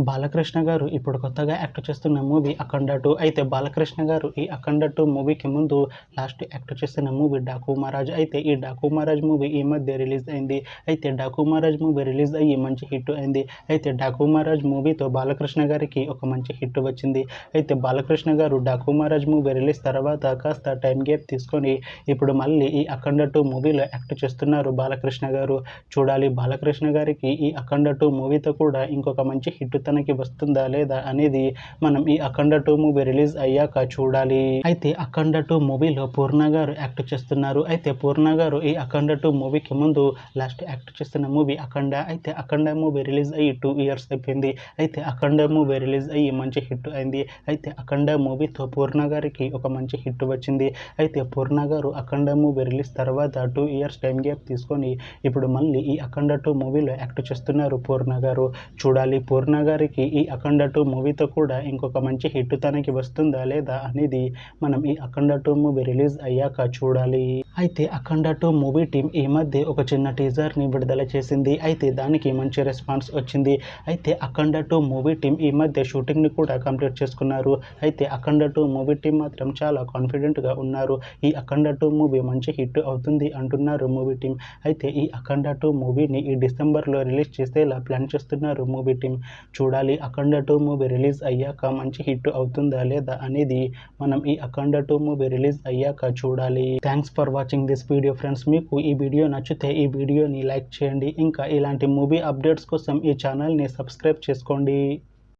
బాలకృష్ణ గారు ఇప్పుడు కొత్తగా యాక్ట్ చేస్తున్న మూవీ అఖండ 2. అయితే బాలకృష్ణ గారు ఈ అఖండ 2 మూవీకి ముందు లాస్ట్ యాక్ట్ చేస్తున్న మూవీ డాకు మహారాజ్. అయితే ఈ డాకు మహారాజ్ మూవీ ఈ మధ్య రిలీజ్ అయింది. అయితే డాకు మహారాజ్ మూవీ రిలీజ్ అయ్యి మంచి హిట్ అయింది. అయితే డాకు మహారాజ్ మూవీతో బాలకృష్ణ గారికి ఒక మంచి హిట్ వచ్చింది. అయితే బాలకృష్ణ గారు డాకు మహారాజ్ మూవీ రిలీజ్ తర్వాత కాస్త టైం గ్యాప్ తీసుకొని ఇప్పుడు మళ్ళీ ఈ అఖండ 2 మూవీలో యాక్ట్ చేస్తున్నారు బాలకృష్ణ గారు. చూడాలి బాలకృష్ణ గారికి ఈ అఖండ 2 మూవీతో కూడా ఇంకొక మంచి హిట్ తనకి వస్తుందా లేదా అనేది మనం ఈ అఖండ 2 మూవీ రిలీజ్ అయ్యాక చూడాలి. అయితే అఖండ 2 మూవీలో పూర్ణ గారు యాక్ట్ చేస్తున్నారు. అయితే పూర్ణ గారు ఈ అఖండ 2 మూవీకి ముందు లాస్ట్ యాక్ట్ చేస్తున్న మూవీ అఖండ. అయితే అఖండ మూవీ రిలీజ్ అయ్యి 2 ఇయర్స్ అయిపోయింది. అయితే అఖండ మూవీ రిలీజ్ అయ్యి మంచి హిట్ అయింది. అయితే అఖండ మూవీతో పూర్ణ గారికి ఒక మంచి హిట్ వచ్చింది. అయితే పూర్ణ గారు అఖండ మూవీ రిలీజ్ తర్వాత 2 ఇయర్స్ టైం గ్యాప్ తీసుకొని ఇప్పుడు మళ్ళీ ఈ అఖండ 2 మూవీలో యాక్ట్ చేస్తున్నారు పూర్ణ గారు. చూడాలి పూర్ణ గారికి ఈ అఖండ 2 మూవీతో కూడా ఇంకొక మంచి హిట్ తనకి వస్తుందా లేదా అనేది మనం ఈ అఖండ 2 మూవీ రిలీజ్ అయ్యాక చూడాలి. అయితే అఖండ 2 మూవీ టీం ఈ మధ్య ఒక చిన్న టీజర్ని విడుదల చేసింది. అయితే దానికి మంచి రెస్పాన్స్ వచ్చింది. అయితే అఖండ 2 మూవీ టీం ఈ మధ్య షూటింగ్ని కూడా కంప్లీట్ చేసుకున్నారు. అయితే అఖండ 2 మూవీ టీం మాత్రం చాలా కాన్ఫిడెంట్గా ఉన్నారు. ఈ అఖండ 2 మూవీ మంచి హిట్ అవుతుంది అంటున్నారు మూవీ టీం. అయితే ఈ అఖండ 2 మూవీని ఈ డిసెంబర్లో రిలీజ్ చేసేలా ప్లాన్ చేస్తున్నారు మూవీ టీం. చూడాలి అఖండ 2 మూవీ రిలీజ్ అయ్యాక మంచి హిట్ అవుతుందా లేదా అనేది మనం ఈ అఖండ 2 మూవీ రిలీజ్ అయ్యాక చూడాలి. Thanks for watching this video friends. మీకు ఈ వీడియో నచ్చితే ఈ వీడియోని లైక్ చేయండి. ఇంకా ఇలాంటి మూవీ అప్డేట్స్ కోసం ఈ ఛానల్ని సబ్స్క్రైబ్ చేసుకోండి.